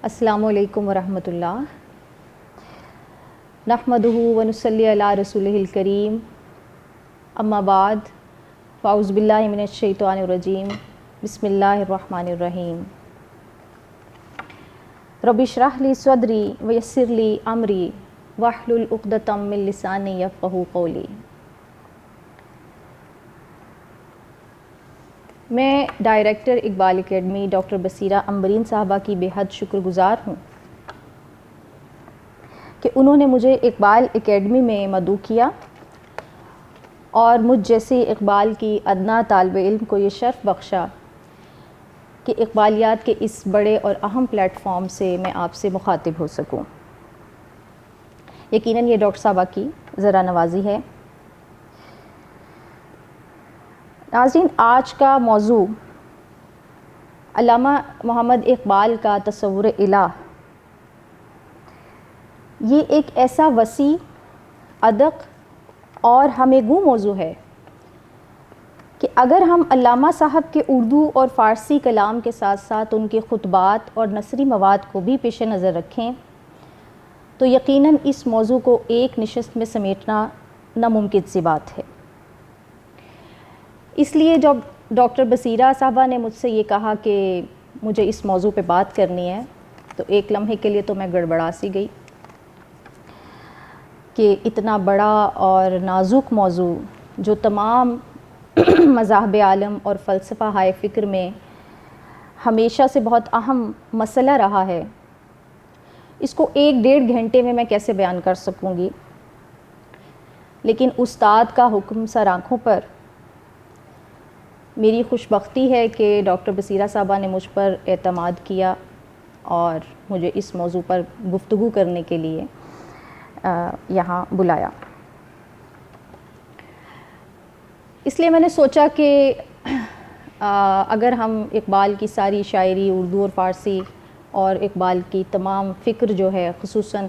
السلام علیکم ورحمۃ اللہ. نحمدہ ونصلی علی رسولہ الکریم. اما بعد فاعوذ باللہ من الشیطان الرجیم. بسم اللہ الرحمن الرحیم. رب اشرح لی صدری ویسر لی امری واحلل عقدۃ من لسانی یفقہوا قولی. میں director Iqbal academy doctor Basira Ambreen صاحبہ کی بے حد شکر گزار ہوں کہ انہوں نے مجھے اقبال اکیڈمی میں مدعو کیا اور مجھ جیسے اقبال کی ادنیٰ طالب علم کو یہ شرف بخشا کہ اقبالیات کے اس بڑے اور اہم پلیٹ فارم سے میں آپ سے مخاطب ہو سکوں. یقیناً یہ ڈاکٹر صاحبہ کی ذرا نوازی ہے. ناظرین، آج کا موضوع علامہ محمد اقبال کا تصور الہ. یہ ایک ایسا وسیع، ادق اور ہمہ گو موضوع ہے کہ اگر ہم علامہ صاحب کے اردو اور فارسی کلام کے ساتھ ساتھ ان کے خطبات اور نثری مواد کو بھی پیش نظر رکھیں تو یقیناً اس موضوع کو ایک نشست میں سمیٹنا ناممکن سی بات ہے. اس لیے جب ڈاکٹر بصیرہ صاحبہ نے مجھ سے یہ کہا کہ مجھے اس موضوع پہ بات کرنی ہے تو ایک لمحے کے لیے تو میں گڑبڑا سی گئی کہ اتنا بڑا اور نازک موضوع جو تمام مذاہب عالم اور فلسفہ ہائے فکر میں ہمیشہ سے بہت اہم مسئلہ رہا ہے، اس کو 1-1.5 گھنٹے میں کیسے بیان کر سکوں گی. لیکن استاد کا حکم سر آنکھوں پر. میری خوش بختی ہے کہ ڈاکٹر بصیرہ صاحبہ نے مجھ پر اعتماد کیا اور مجھے اس موضوع پر گفتگو کرنے کے لیے یہاں بلایا. اس لیے میں نے سوچا کہ اگر ہم اقبال کی ساری شاعری اردو اور فارسی اور اقبال کی تمام فکر جو ہے خصوصاً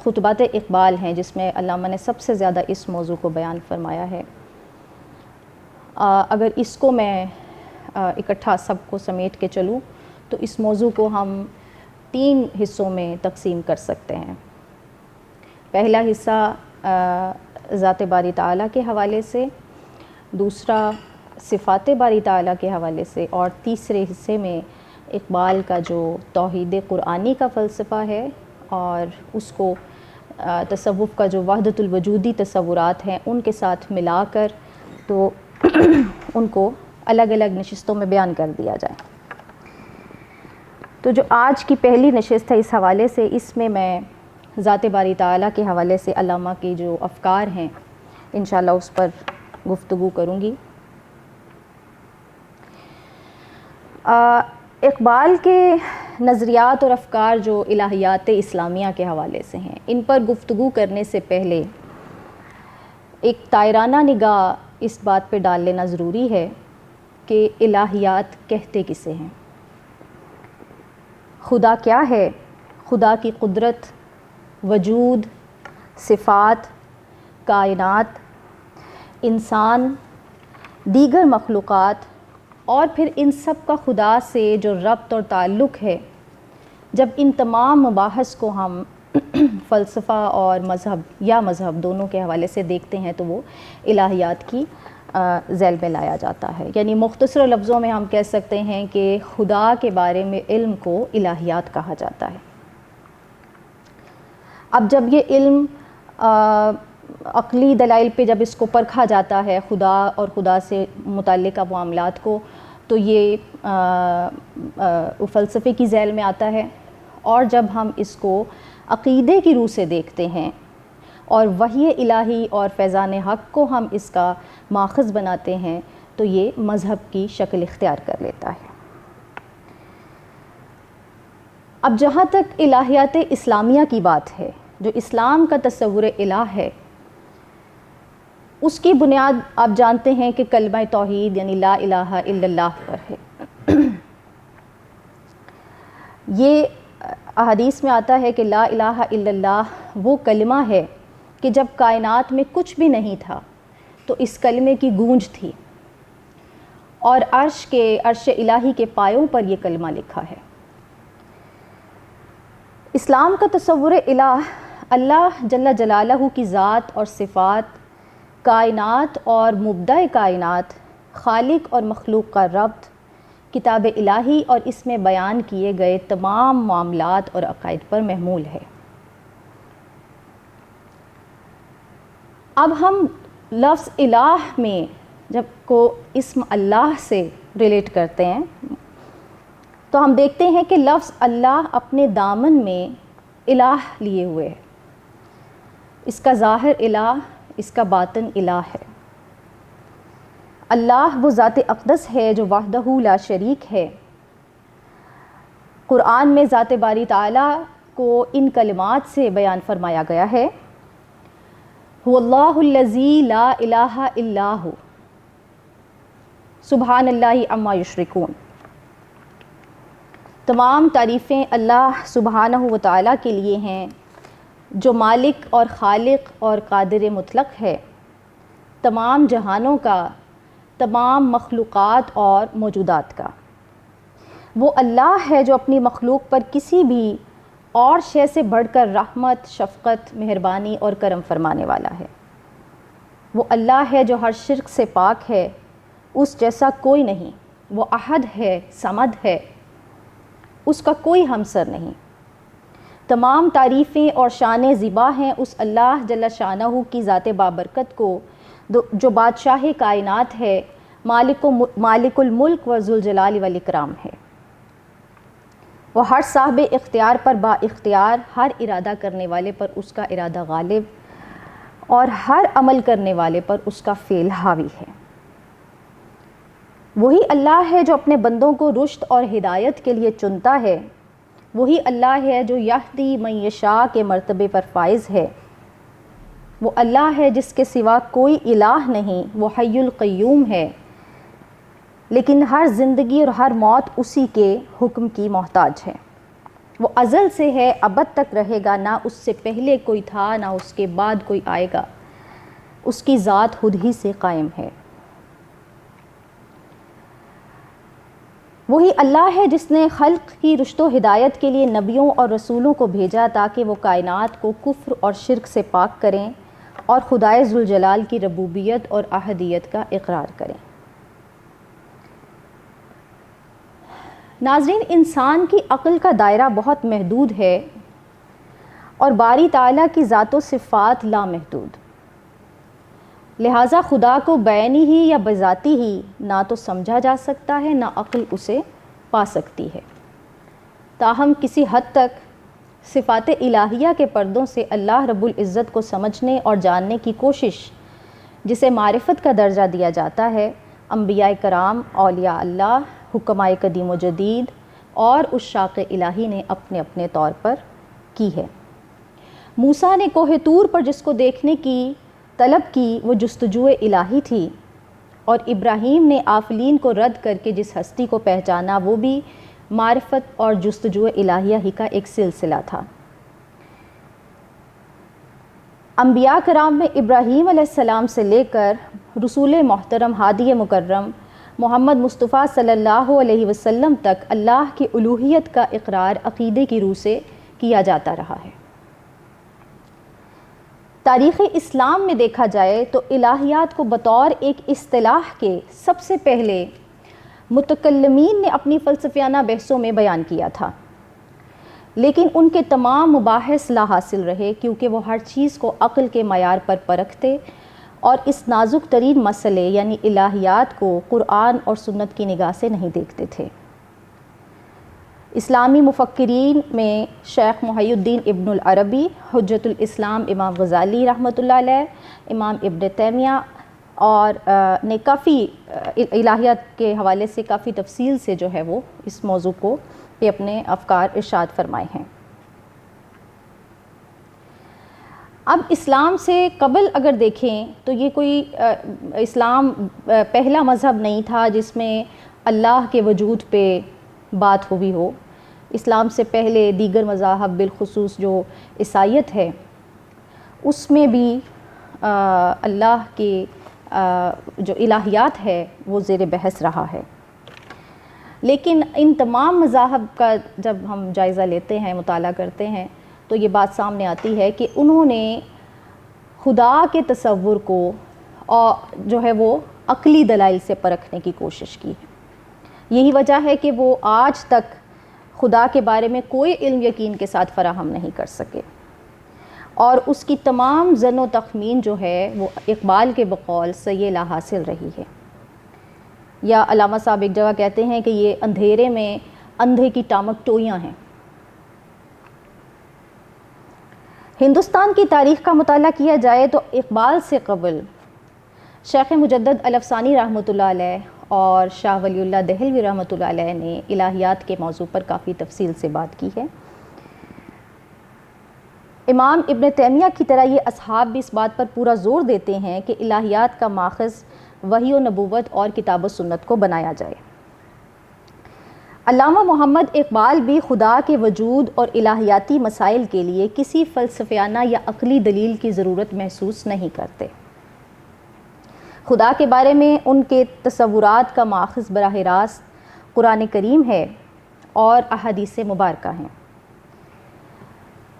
خطبات اقبال ہیں جس میں علامہ نے سب سے زیادہ اس موضوع کو بیان فرمایا ہے، اگر اس کو میں اکٹھا سب کو سمیٹ کے چلوں تو اس موضوع کو ہم 3 حصوں میں تقسیم کر سکتے ہیں. پہلا حصہ ذات باری تعالیٰ کے حوالے سے، دوسرا صفات باری تعالیٰ کے حوالے سے، اور تیسرے حصے میں اقبال کا جو توحید قرآنی کا فلسفہ ہے اور اس کو تصوف کا جو وحدت الوجودی تصورات ہیں ان کے ساتھ ملا کر تو ان کو الگ الگ نشستوں میں بیان کر دیا جائے. تو جو آج کی پہلی نشست ہے اس حوالے سے، اس میں ذات باری تعالیٰ کے حوالے سے علامہ کے جو افکار ہیں انشاءاللہ اس پر گفتگو کروں گی. اقبال کے نظریات اور افکار جو الہیات اسلامیہ کے حوالے سے ہیں، ان پر گفتگو کرنے سے پہلے ایک طائرانہ نگاہ اس بات پہ ڈال لینا ضروری ہے کہ الہیات کہتے کسے ہیں، خدا کیا ہے، خدا کی قدرت، وجود، صفات، کائنات، انسان، دیگر مخلوقات اور پھر ان سب کا خدا سے جو ربط اور تعلق ہے. جب ان تمام مباحث کو ہم فلسفہ اور مذہب دونوں کے حوالے سے دیکھتے ہیں تو وہ الہیات کی ذیل میں لایا جاتا ہے. یعنی مختصر لفظوں میں ہم کہہ سکتے ہیں کہ خدا کے بارے میں علم کو الہیات کہا جاتا ہے. اب جب یہ علم عقلی دلائل پہ جب اس کو پرکھا جاتا ہے خدا اور خدا سے متعلقہ معاملات کو، تو یہ فلسفے کی ذیل میں آتا ہے. اور جب ہم اس کو عقیدے کی روح سے دیکھتے ہیں اور وحی الہی اور فیضان حق کو ہم اس کا ماخذ بناتے ہیں تو یہ مذہب کی شکل اختیار کر لیتا ہے. اب جہاں تک الہیات اسلامیہ کی بات ہے، جو اسلام کا تصور الہ ہے، اس کی بنیاد آپ جانتے ہیں کہ کلمہ توحید یعنی لا الہ الا اللہ پر ہے. یہ احادیث میں آتا ہے کہ لا الہ الا اللہ وہ کلمہ ہے کہ جب کائنات میں کچھ بھی نہیں تھا تو اس کلمے کی گونج تھی، اور عرش الہی کے پایوں پر یہ کلمہ لکھا ہے. اسلام کا تصور الہ، اللہ جل جلالہ کی ذات اور صفات، کائنات اور مبدع کائنات، خالق اور مخلوق کا ربط، کتاب الہی اور اس میں بیان کیے گئے تمام معاملات اور عقائد پر محمول ہے۔ اب ہم لفظ الہ میں جب کو اسم اللہ سے ریلیٹ کرتے ہیں تو ہم دیکھتے ہیں کہ لفظ اللہ اپنے دامن میں الہ لیے ہوئے ہے۔ اس کا ظاہر الہ، اس کا باطن الہ ہے۔ اللہ وہ ذات اقدس ہے جو وحدہ لا شریک ہے۔ قرآن میں ذات باری تعالیٰ کو ان کلمات سے بیان فرمایا گیا ہے، هو اللہ الذی لا الہ الا ہو سبحان اللہ عما یشرکون۔ تمام تعریفیں اللہ سبحانہ و تعالیٰ کے لیے ہیں جو مالک اور خالق اور قادر مطلق ہے، تمام جہانوں کا، تمام مخلوقات اور موجودات کا۔ وہ اللہ ہے جو اپنی مخلوق پر کسی بھی اور شے سے بڑھ کر رحمت، شفقت، مہربانی اور کرم فرمانے والا ہے۔ وہ اللہ ہے جو ہر شرک سے پاک ہے، اس جیسا کوئی نہیں۔ وہ احد ہے، صمد ہے، اس کا کوئی ہمسر نہیں۔ تمام تعریفیں اور شان زیبا ہیں اس اللہ جل شانہ کی ذات بابرکت کو جو بادشاہ کائنات ہے، مالک الملک و ذوالجلال والاکرام ہے۔ وہ ہر صاحب اختیار پر با اختیار، ہر ارادہ کرنے والے پر اس کا ارادہ غالب اور ہر عمل کرنے والے پر اس کا فعل حاوی ہے۔ وہی اللہ ہے جو اپنے بندوں کو رشد اور ہدایت کے لیے چنتا ہے۔ وہی اللہ ہے جو یہدی من یشاء کے مرتبے پر فائز ہے۔ وہ اللہ ہے جس کے سوا کوئی الہ نہیں، وہ حی القیوم ہے، لیکن ہر زندگی اور ہر موت اسی کے حکم کی محتاج ہے۔ وہ ازل سے ہے، ابد تک رہے گا، نہ اس سے پہلے کوئی تھا نہ اس کے بعد کوئی آئے گا، اس کی ذات خود ہی سے قائم ہے۔ وہی اللہ ہے جس نے خلق کی رشد و ہدایت کے لیے نبیوں اور رسولوں کو بھیجا تاکہ وہ کائنات کو کفر اور شرک سے پاک کریں اور خدائے ذوالجلال کی ربوبیت اور احدیت کا اقرار کریں۔ ناظرین، انسان کی عقل کا دائرہ بہت محدود ہے اور باری تعالیٰ کی ذات و صفات لامحدود، لہٰذا خدا کو بعینی ہی یا بذاتی ہی نہ تو سمجھا جا سکتا ہے، نہ عقل اسے پا سکتی ہے۔ تاہم کسی حد تک صفات الہیہ کے پردوں سے اللہ رب العزت کو سمجھنے اور جاننے کی کوشش، جسے معرفت کا درجہ دیا جاتا ہے، انبیاء کرام، اولیاء اللہ، حکمائے قدیم و جدید اور عشاق الہی نے اپنے اپنے طور پر کی ہے۔ موسیٰ نے کوہ طور پر جس کو دیکھنے کی طلب کی وہ جستجو الہی تھی، اور ابراہیم نے آفلین کو رد کر کے جس ہستی کو پہچانا وہ بھی معرفت اور جستجو الہیہ ہی کا ایک سلسلہ تھا۔ انبیاء کرام میں ابراہیم علیہ السلام سے لے کر رسول محترم ہادی مکرم محمد مصطفیٰ صلی اللہ علیہ وسلم تک اللہ کی الوہیت کا اقرار عقیدے کی روح سے کیا جاتا رہا ہے۔ تاریخ اسلام میں دیکھا جائے تو الہیات کو بطور ایک اصطلاح کے سب سے پہلے متکلمین نے اپنی فلسفیانہ بحثوں میں بیان کیا تھا، لیکن ان کے تمام مباحث لا حاصل رہے کیونکہ وہ ہر چیز کو عقل کے معیار پر پرکھتے اور اس نازک ترین مسئلے یعنی الہیات کو قرآن اور سنت کی نگاہ سے نہیں دیکھتے تھے۔ اسلامی مفکرین میں شیخ محی الدین ابن العربی، حجت الاسلام امام غزالی رحمۃ اللہ علیہ، امام ابن تیمیہ اور نے کافی الہیات کے حوالے سے کافی تفصیل سے جو ہے وہ اس موضوع کو پہ اپنے افکار ارشاد فرمائے ہیں۔ اب اسلام سے قبل اگر دیکھیں تو یہ کوئی اسلام پہلا مذہب نہیں تھا جس میں اللہ کے وجود پہ بات ہوئی ہو۔ اسلام سے پہلے دیگر مذاہب بالخصوص جو عیسائیت ہے اس میں بھی اللہ کے جو الہیات ہے وہ زیر بحث رہا ہے۔ لیکن ان تمام مذاہب کا جب ہم جائزہ لیتے ہیں، مطالعہ کرتے ہیں، تو یہ بات سامنے آتی ہے کہ انہوں نے خدا کے تصور کو جو ہے وہ عقلی دلائل سے پرکھنے کی کوشش کی ہے۔ یہی وجہ ہے کہ وہ آج تک خدا کے بارے میں کوئی علم یقین کے ساتھ فراہم نہیں کر سکے، اور اس کی تمام ظن و تخمین جو ہے وہ اقبال کے بقول صحیح لا حاصل رہی ہے۔ یا علامہ صاحب ایک جگہ کہتے ہیں کہ یہ اندھیرے میں اندھے کی ٹامک ٹوئیاں ہیں۔ ہندوستان کی تاریخ کا مطالعہ کیا جائے تو اقبال سے قبل شیخ مجدد الافسانی رحمۃ اللہ علیہ اور شاہ ولی اللہ دہلوی رحمۃ اللہ علیہ نے الہیات کے موضوع پر کافی تفصیل سے بات کی ہے۔ امام ابن تیمیہ کی طرح یہ اصحاب بھی اس بات پر پورا زور دیتے ہیں کہ الہیات کا ماخذ وحی و نبوت اور کتاب و سنت کو بنایا جائے۔ علامہ محمد اقبال بھی خدا کے وجود اور الہیاتی مسائل کے لیے کسی فلسفیانہ یا عقلی دلیل کی ضرورت محسوس نہیں کرتے۔ خدا کے بارے میں ان کے تصورات کا ماخذ براہ راست قرآن کریم ہے اور احادیث مبارکہ ہیں۔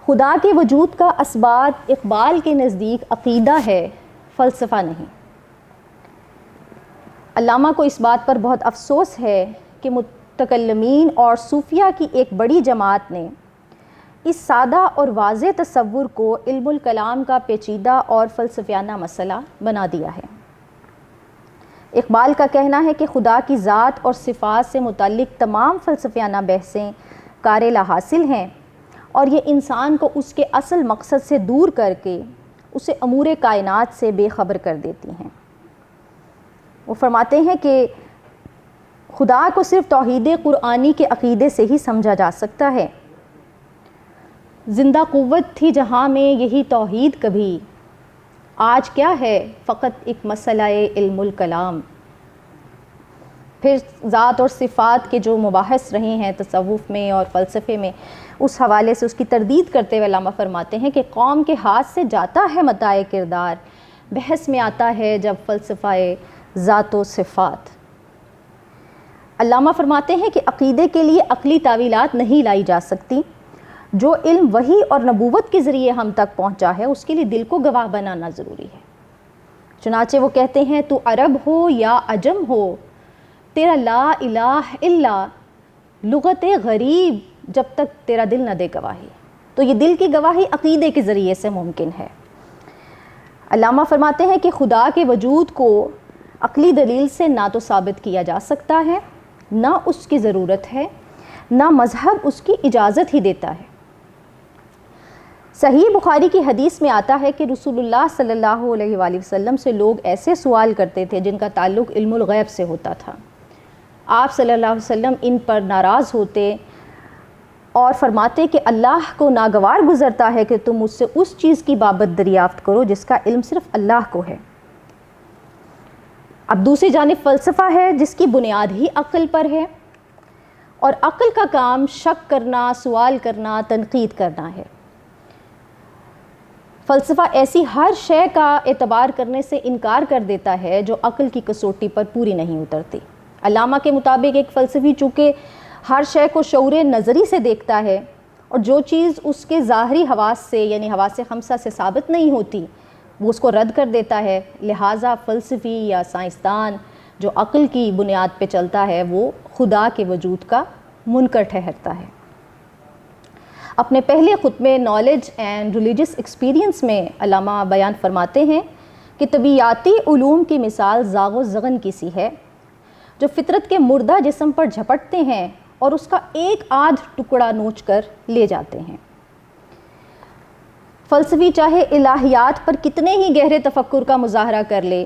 خدا کے وجود کا اثبات اقبال کے نزدیک عقیدہ ہے، فلسفہ نہیں۔ علامہ کو اس بات پر بہت افسوس ہے کہ متکلمین اور صوفیہ کی ایک بڑی جماعت نے اس سادہ اور واضح تصور کو علم الکلام کا پیچیدہ اور فلسفیانہ مسئلہ بنا دیا ہے۔ اقبال کا کہنا ہے کہ خدا کی ذات اور صفات سے متعلق تمام فلسفیانہ بحثیں کار لا حاصل ہیں، اور یہ انسان کو اس کے اصل مقصد سے دور کر کے اسے امور کائنات سے بے خبر کر دیتی ہیں۔ وہ فرماتے ہیں کہ خدا کو صرف توحید قرآنی کے عقیدے سے ہی سمجھا جا سکتا ہے۔ زندہ قوت تھی جہاں میں یہی توحید کبھی، آج کیا ہے فقط ایک مسئلہ علم الکلام۔ پھر ذات اور صفات کے جو مباحث رہے ہیں تصوف میں اور فلسفے میں، اس حوالے سے اس کی تردید کرتے ہوئے علامہ فرماتے ہیں کہ قوم کے ہاتھ سے جاتا ہے متاع کردار، بحث میں آتا ہے جب فلسفہ ذات و صفات۔ علامہ فرماتے ہیں کہ عقیدے کے لیے عقلی تعویلات نہیں لائی جا سکتی۔ جو علم وحی اور نبوت کے ذریعے ہم تک پہنچا ہے اس کے لیے دل کو گواہ بنانا ضروری ہے۔ چنانچہ وہ کہتے ہیں تو عرب ہو یا عجم ہو، تیرا لا الہ الا لغت غریب جب تک تیرا دل نہ دے گواہی۔ تو یہ دل کی گواہی عقیدے کے ذریعے سے ممکن ہے۔ علامہ فرماتے ہیں کہ خدا کے وجود کو عقلی دلیل سے نہ تو ثابت کیا جا سکتا ہے، نہ اس کی ضرورت ہے، نہ مذہب اس کی اجازت ہی دیتا ہے۔ صحیح بخاری کی حدیث میں آتا ہے کہ رسول اللہ صلی اللہ علیہ وآلہ وسلم سے لوگ ایسے سوال کرتے تھے جن کا تعلق علم الغیب سے ہوتا تھا۔ آپ صلی اللہ علیہ وسلم ان پر ناراض ہوتے اور فرماتے کہ اللہ کو ناگوار گزرتا ہے کہ تم مجھ سے اس چیز کی بابت دریافت کرو جس کا علم صرف اللہ کو ہے۔ اب دوسری جانب فلسفہ ہے جس کی بنیاد ہی عقل پر ہے، اور عقل کا کام شک کرنا، سوال کرنا، تنقید کرنا ہے۔ فلسفہ ایسی ہر شے کا اعتبار کرنے سے انکار کر دیتا ہے جو عقل کی کسوٹی پر پوری نہیں اترتی۔ علامہ کے مطابق ایک فلسفی چونکہ ہر شے کو شعور نظری سے دیکھتا ہے، اور جو چیز اس کے ظاہری حواس سے یعنی حواس خمسہ سے ثابت نہیں ہوتی وہ اس کو رد کر دیتا ہے، لہٰذا فلسفی یا سائنسدان جو عقل کی بنیاد پہ چلتا ہے وہ خدا کے وجود کا منکر ٹھہرتا ہے۔ اپنے پہلے خطبے نالج اینڈ ریلیجس ایکسپیرینس میں علامہ بیان فرماتے ہیں کہ طبیعیاتی علوم کی مثال زاغ و زغن کی سی ہے جو فطرت کے مردہ جسم پر جھپٹتے ہیں اور اس کا ایک آدھ ٹکڑا نوچ کر لے جاتے ہیں۔ فلسفی چاہے الہیات پر کتنے ہی گہرے تفکر کا مظاہرہ کر لے،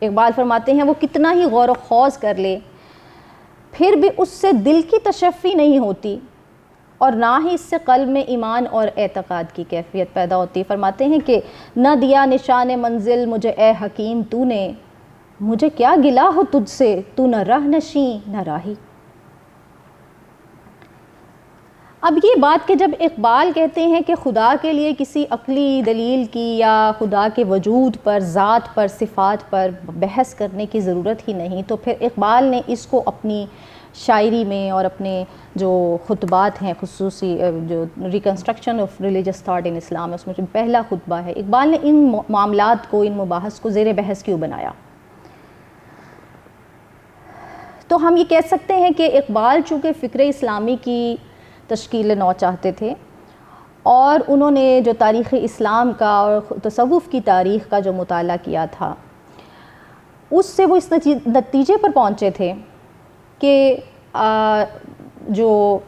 اقبال فرماتے ہیں وہ کتنا ہی غور و خوض کر لے، پھر بھی اس سے دل کی تشفی نہیں ہوتی اور نہ ہی اس سے قلب میں ایمان اور اعتقاد کی کیفیت پیدا ہوتی۔ فرماتے ہیں کہ نہ دیا نشان منزل مجھے اے حکیم تو نے، مجھے کیا گلا ہو تجھ سے تو نہ راہ نشیں نہ راہی۔ اب یہ بات کہ جب اقبال کہتے ہیں کہ خدا کے لیے کسی عقلی دلیل کی یا خدا کے وجود پر، ذات پر، صفات پر بحث کرنے کی ضرورت ہی نہیں، تو پھر اقبال نے اس کو اپنی شاعری میں اور اپنے جو خطبات ہیں خصوصی جو reconstruction of religious thought in Islam ہے اس میں جو پہلا خطبہ ہے، اقبال نے ان معاملات کو، ان مباحث کو زیر بحث کیوں بنایا؟ تو ہم یہ کہہ سکتے ہیں کہ اقبال چونکہ فکر اسلامی کی تشکیل نو چاہتے تھے اور انہوں نے جو تاریخ اسلام کا اور تصوف کی تاریخ کا جو مطالعہ کیا تھا اس سے وہ اس نتیجے پر پہنچے تھے کہ جو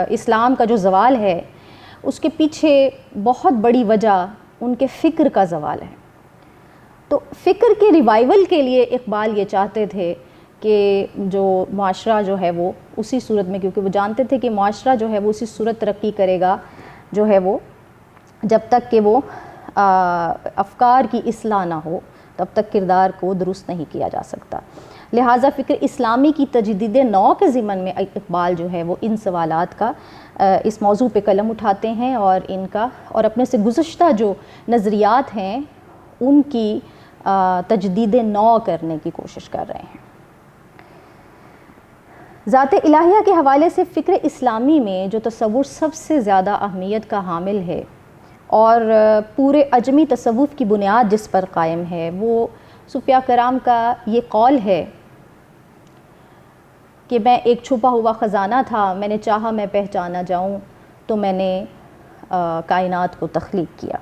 اسلام کا جو زوال ہے اس کے پیچھے بہت بڑی وجہ ان کے فکر کا زوال ہے۔ تو فکر کے ریوائول کے لیے اقبال یہ چاہتے تھے کہ جو معاشرہ جو ہے وہ اسی صورت میں، کیونکہ وہ جانتے تھے کہ معاشرہ جو ہے وہ اسی صورت ترقی کرے گا جو ہے وہ جب تک کہ وہ افکار کی اصلاح نہ ہو تب تک کردار کو درست نہیں کیا جا سکتا۔ لہٰذا فکر اسلامی کی تجدید نو کے ضمن میں اقبال جو ہے وہ ان سوالات کا اس موضوع پہ قلم اٹھاتے ہیں اور ان کا اور اپنے سے گزشتہ جو نظریات ہیں ان کی تجدید نو کرنے کی کوشش کر رہے ہیں۔ ذات الہیہ کے حوالے سے فکر اسلامی میں جو تصور سب سے زیادہ اہمیت کا حامل ہے اور پورے عجمی تصوف کی بنیاد جس پر قائم ہے وہ صوفیاء کرام کا یہ قول ہے کہ میں ایک چھپا ہوا خزانہ تھا، میں نے چاہا میں پہچانا جاؤں تو میں نے کائنات کو تخلیق کیا۔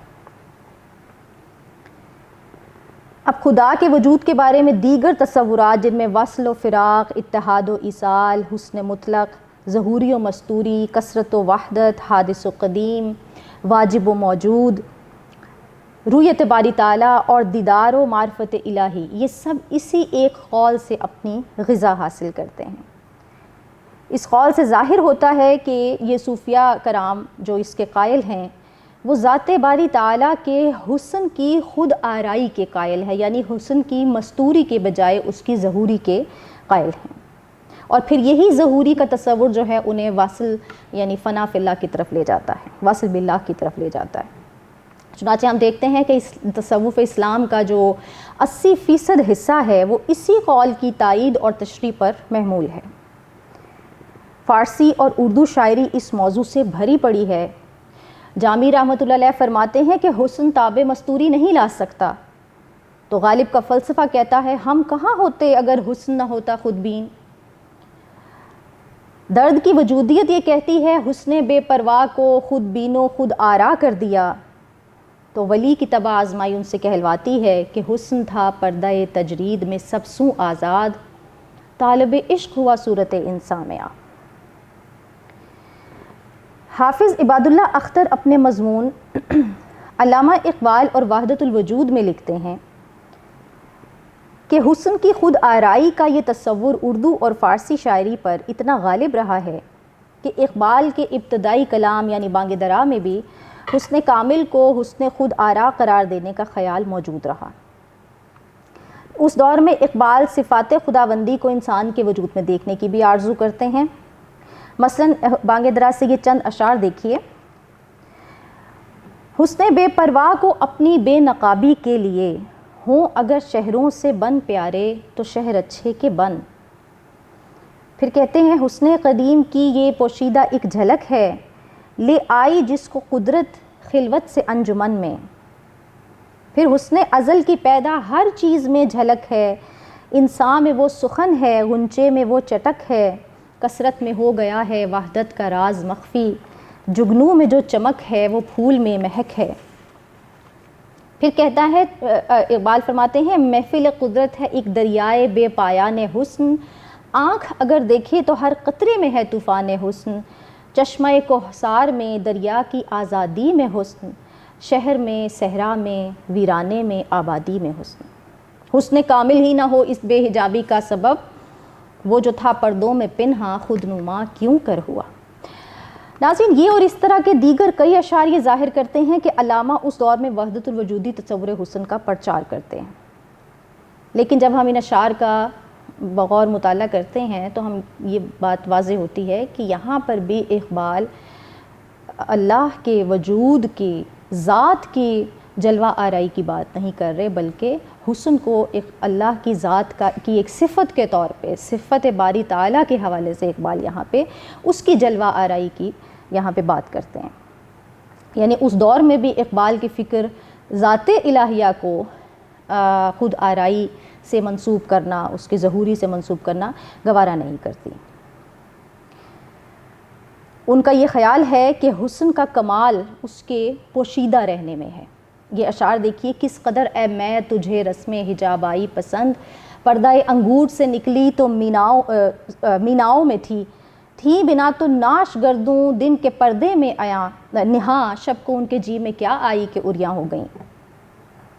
اب خدا کے وجود کے بارے میں دیگر تصورات جن میں وصل و فراق، اتحاد و ایصال، حسن مطلق، ظہوری و مستوری، کثرت و وحدت، حادث و قدیم، واجب و موجود، رویت باری تعالیٰ اور دیدار و معرفت الہی، یہ سب اسی ایک قول سے اپنی غذا حاصل کرتے ہیں۔ اس قول سے ظاہر ہوتا ہے کہ یہ صوفیاء کرام جو اس کے قائل ہیں وہ ذات باری تعالیٰ کے حسن کی خود آرائی کے قائل ہے، یعنی حسن کی مستوری کے بجائے اس کی ظہوری کے قائل ہیں، اور پھر یہی ظہوری کا تصور جو ہے انہیں واصل یعنی فنا فی اللہ کی طرف لے جاتا ہے، واصل باللہ کی طرف لے جاتا ہے۔ چنانچہ ہم دیکھتے ہیں کہ تصوف اسلام کا جو 80% حصہ ہے وہ اسی قول کی تائید اور تشریح پر محمول ہے۔ فارسی اور اردو شاعری اس موضوع سے بھری پڑی ہے۔ جامی رحمۃ اللہ علیہ فرماتے ہیں کہ حسن تاب مستوری نہیں لا سکتا، تو غالب کا فلسفہ کہتا ہے ہم کہاں ہوتے اگر حسن نہ ہوتا خود بین۔ درد کی وجودیت یہ کہتی ہے حسن بے پرواہ کو خود بین و خود آرا کر دیا، تو ولی کی طبع آزمائی ان سے کہلواتی ہے کہ حسن تھا پردہ تجرید میں سب سوں آزاد، طالب عشق ہوا صورت انسان میں آ۔ حافظ عباد اللہ اختر اپنے مضمون علامہ اقبال اور وحدت الوجود میں لکھتے ہیں کہ حسن کی خود آرائی کا یہ تصور اردو اور فارسی شاعری پر اتنا غالب رہا ہے کہ اقبال کے ابتدائی کلام یعنی بانگ درا میں بھی حسن کامل کو حسن خود آرا قرار دینے کا خیال موجود رہا۔ اس دور میں اقبال صفات خداوندی کو انسان کے وجود میں دیکھنے کی بھی آرزو کرتے ہیں۔ مثلاً بانگ درا سے یہ چند اشعار دیکھیے۔ حسن بے پرواہ کو اپنی بے نقابی کے لیے ہوں اگر شہروں سے بن پیارے تو شہر اچھے کے بن۔ پھر کہتے ہیں حسن قدیم کی یہ پوشیدہ ایک جھلک ہے، لے آئی جس کو قدرت خلوت سے انجمن میں۔ پھر حسن ازل کی پیدا ہر چیز میں جھلک ہے، انسان میں وہ سخن ہے، غنچے میں وہ چٹک ہے، کثرت میں ہو گیا ہے وحدت کا راز مخفی، جگنوں میں جو چمک ہے وہ پھول میں مہک ہے۔ پھر کہتا ہے اقبال فرماتے ہیں محفل قدرت ہے ایک دریائے بے پایان حسن، آنکھ اگر دیکھے تو ہر قطرے میں ہے طوفان حسن، چشمہ کوہسار میں دریا کی آزادی میں حسن، شہر میں صحرا میں ویرانے میں آبادی میں حسن۔ حسن کامل ہی نہ ہو اس بے حجابی کا سبب، وہ جو تھا پردوں میں پنہاں خود نما کیوں کر ہوا۔ ناظرین یہ اور اس طرح کے دیگر کئی اشعار یہ ظاہر کرتے ہیں کہ علامہ اس دور میں وحدت الوجودی تصور حسن کا پرچار کرتے ہیں، لیکن جب ہم ان اشعار کا بغور مطالعہ کرتے ہیں تو ہم یہ بات واضح ہوتی ہے کہ یہاں پر بھی اقبال اللہ کے وجود کی ذات کی جلوہ آرائی کی بات نہیں کر رہے، بلکہ حسن کو ایک اللہ کی ذات کی ایک صفت کے طور پہ، صفت باری تعالیٰ کے حوالے سے اقبال یہاں پہ اس کی جلوہ آرائی کی یہاں پہ بات کرتے ہیں۔ یعنی اس دور میں بھی اقبال کی فکر ذات الہیہ کو خود آرائی سے منسوب کرنا، اس کے ظہوری سے منسوب کرنا گوارا نہیں کرتی۔ ان کا یہ خیال ہے کہ حسن کا کمال اس کے پوشیدہ رہنے میں ہے۔ یہ اشعار دیکھیے، کس قدر اے میں تجھے رسم حجاب آئی پسند، پردہ انگور سے نکلی تو میناؤں میں تھی بنا تو ناش گردوں، دن کے پردے میں آیا نہاں، شب کو ان کے جی میں کیا آئی کہ اریاں ہو گئیں۔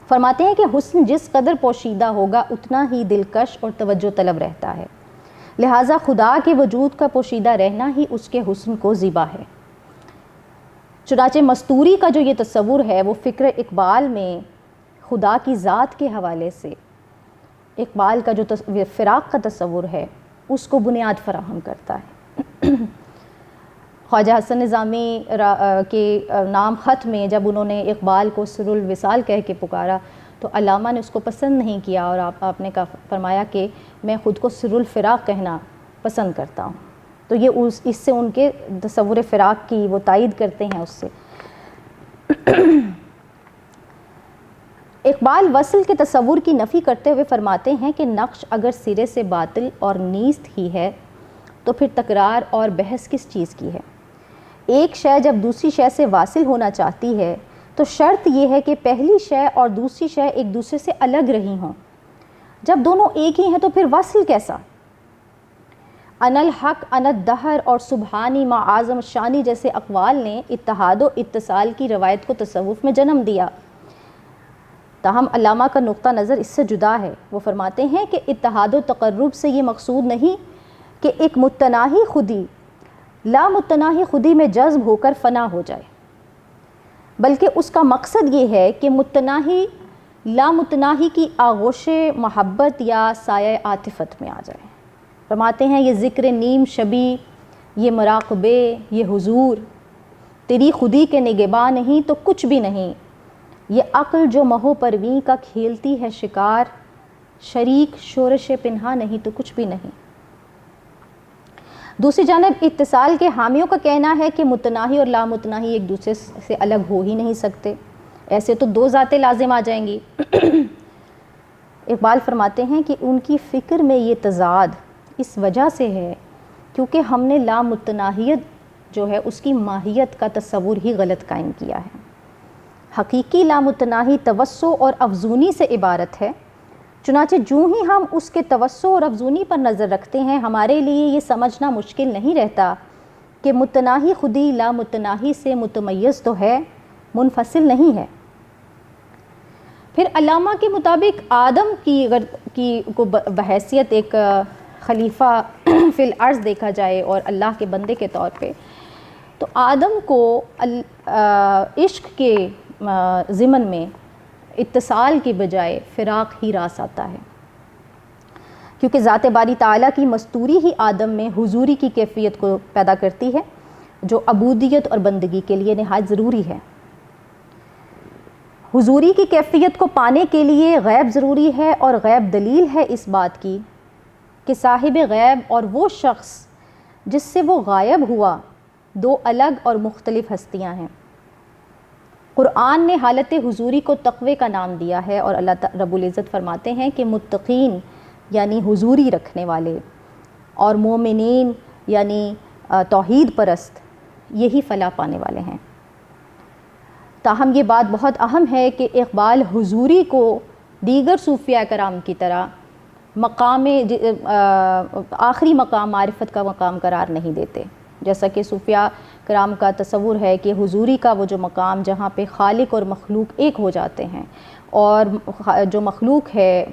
فرماتے ہیں کہ حسن جس قدر پوشیدہ ہوگا اتنا ہی دلکش اور توجہ طلب رہتا ہے، لہٰذا خدا کے وجود کا پوشیدہ رہنا ہی اس کے حسن کو زیبا ہے۔ چنانچہ مستوری کا جو یہ تصور ہے وہ فکر اقبال میں خدا کی ذات کے حوالے سے اقبال کا جو فراق کا تصور ہے اس کو بنیاد فراہم کرتا ہے۔ خواجہ حسن نظامی کے نام خط میں جب انہوں نے اقبال کو سر الوصال کہہ کے پکارا تو علامہ نے اس کو پسند نہیں کیا، اور آپ نے فرمایا کہ میں خود کو سر الفراق کہنا پسند کرتا ہوں۔ تو یہ اس سے ان کے تصور فراق کی وہ تائید کرتے ہیں اس سے۔ اقبال وصل کے تصور کی نفی کرتے ہوئے فرماتے ہیں کہ نقش اگر سرے سے باطل اور نیست ہی ہے تو پھر تکرار اور بحث کس چیز کی ہے؟ ایک شے جب دوسری شے سے واصل ہونا چاہتی ہے تو شرط یہ ہے کہ پہلی شے اور دوسری شے ایک دوسرے سے الگ رہی ہوں۔ جب دونوں ایک ہی ہیں تو پھر وصل کیسا؟ انا الحق انا الدہر اور سبحانی ما اعظم شانی جیسے اقوال نے اتحاد و اتصال کی روایت کو تصوف میں جنم دیا۔ تاہم علامہ کا نقطہ نظر اس سے جدا ہے۔ وہ فرماتے ہیں کہ اتحاد و تقرب سے یہ مقصود نہیں کہ ایک متناہی خودی لامتناہی خودی میں جذب ہو کر فنا ہو جائے، بلکہ اس کا مقصد یہ ہے کہ متناہی لامتناہی کی آغوش محبت یا سایہ عاطفت میں آ جائے۔ فرماتے ہیں یہ ذکر نیم شبی، یہ مراقبے، یہ حضور، تیری خودی کے نگہباں نہیں تو کچھ بھی نہیں، یہ عقل جو مہو پرویں کا کھیلتی ہے شکار، شریک شورش پنہا نہیں تو کچھ بھی نہیں۔ دوسری جانب اتصال کے حامیوں کا کہنا ہے کہ متناہی اور لامتناہی ایک دوسرے سے الگ ہو ہی نہیں سکتے، ایسے تو دو ذاتیں لازم آ جائیں گی۔ اقبال فرماتے ہیں کہ ان کی فکر میں یہ تضاد اس وجہ سے ہے کیونکہ ہم نے لامتناہیت جو ہے اس کی ماہیت کا تصور ہی غلط قائم کیا ہے۔ حقیقی لامتناہی توسع اور افزونی سے عبارت ہے، چنانچہ جو ہی ہم اس کے توسع اور افزونی پر نظر رکھتے ہیں ہمارے لیے یہ سمجھنا مشکل نہیں رہتا کہ متناہی خودی لامتناہی سے متمیز تو ہے، منفصل نہیں ہے۔ پھر علامہ کے مطابق آدم کی کو بحیثیت ایک خلیفہ فی الارض دیکھا جائے اور اللہ کے بندے کے طور پہ، تو آدم کو عشق کے ضمن میں اتصال کی بجائے فراق ہی راس آتا ہے، کیونکہ ذات باری تعالیٰ کی مستوری ہی آدم میں حضوری کی کیفیت کو پیدا کرتی ہے جو عبودیت اور بندگی کے لیے نہایت ضروری ہے۔ حضوری کی کیفیت کو پانے کے لیے غیب ضروری ہے، اور غیب دلیل ہے اس بات کی کہ صاحب غیب اور وہ شخص جس سے وہ غائب ہوا دو الگ اور مختلف ہستیاں ہیں۔ قرآن نے حالت حضوری کو تقوی کا نام دیا ہے، اور اللہ رب العزت فرماتے ہیں کہ متقین یعنی حضوری رکھنے والے اور مومنین یعنی توحید پرست یہی فلاح پانے والے ہیں۔ تاہم یہ بات بہت اہم ہے کہ اقبال حضوری کو دیگر صوفیاء کرام کی طرح آخری مقام معرفت کا مقام قرار نہیں دیتے، جیسا کہ صوفیاء کرام کا تصور ہے کہ حضوری کا وہ جو مقام جہاں پہ خالق اور مخلوق ایک ہو جاتے ہیں، اور جو مخلوق ہے